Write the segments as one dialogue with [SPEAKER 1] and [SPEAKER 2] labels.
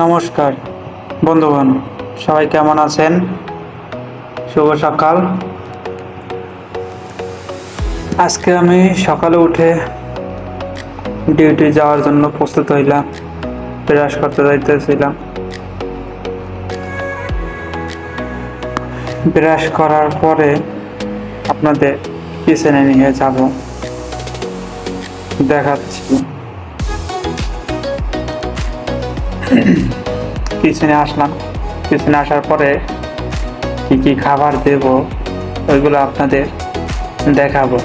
[SPEAKER 1] নমস্কার বন্ধুগণ, সবাই কেমন আছেন? শুভ সকাল। আজকে আমি সকালে উঠে ডিউটি যাওয়ার জন্য প্রস্তুত হইলাম, ব্রাশ করতে যাইতেছিলাম। ব্রাশ করার পরে আপনাদের কিচেনে নিয়ে যাব, দেখাচ্ছি। কিচেনে আসলাম, কিচেনে আসার পরে কি কি খাবার দেব ওইগুলো আপনাদের দেখাবো।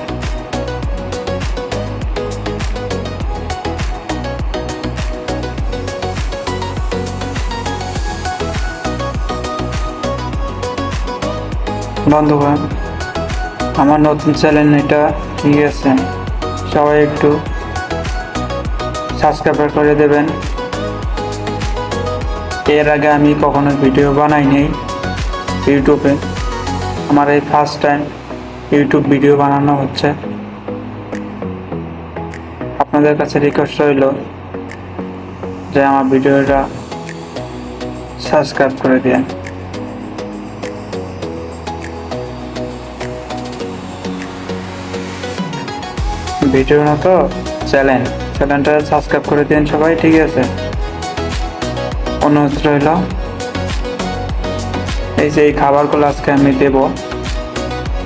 [SPEAKER 1] বন্ধুগণ, আমার নতুন চ্যানেল এটা, ঠিক আছে? সবাই একটু সাবস্ক্রাইব করে দেবেন। এর আগে আমি কখনো ভিডিও বানাইনি ইউটিউবে, আমার এই ফার্স্ট টাইম ইউটিউব ভিডিও বানানো হচ্ছে। আপনাদের কাছে রিকোয়েস্ট রইল যে আমার ভিডিওটা সাবস্ক্রাইব করে দিন। ভিডিও না তো চ্যানেলটা সাবস্ক্রাইব করে দিন সবাই, ঠিক আছে? অনুরোধ রইল। এই যে এই খাবারগুলো আজকে আমি দেব,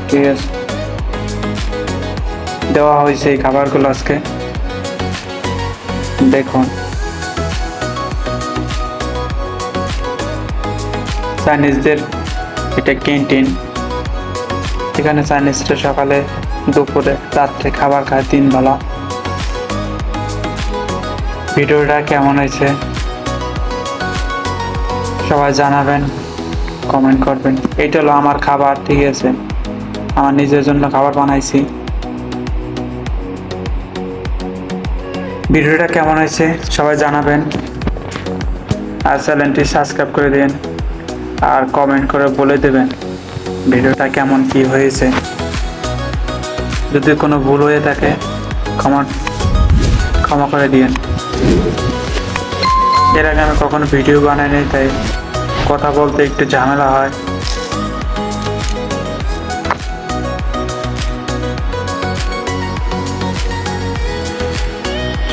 [SPEAKER 1] ঠিক আছে? দেওয়া হয়েছে এই খাবারগুলো আজকে, দেখুন। চাইনিজদের এটা ক্যান্টিন, এখানে চাইনিজরা সকালে, দুপুরে, রাত্রে খাবার খায় 3 বেলা। ভিডিওটা কেমন হয়েছে সবাই জানাবেন, কমেন্ট করবেন। এটা হলো আমার খাবার, ঠিক আছে? আমার নিজের জন্য খাবার বানাইছি। ভিডিওটা কেমন হয়েছে সবাই জানাবেন, আর চ্যানেলটি সাবস্ক্রাইব করে দিন, আর কমেন্ট করে বলে দেবেন ভিডিওটা কেমন কি হয়েছে। যদি কোনো ভুল হয়ে থাকে ক্ষমা করে দিন। এর আগে আমি কখনো ভিডিও বানাইনি, তাই কথা বলতে একটু ঝামেলা হয়।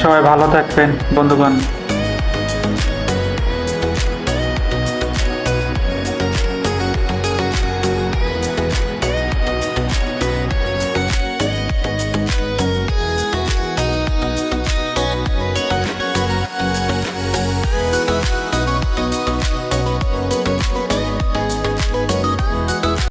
[SPEAKER 1] সবাই ভালো থাকবেন বন্ধুগণ।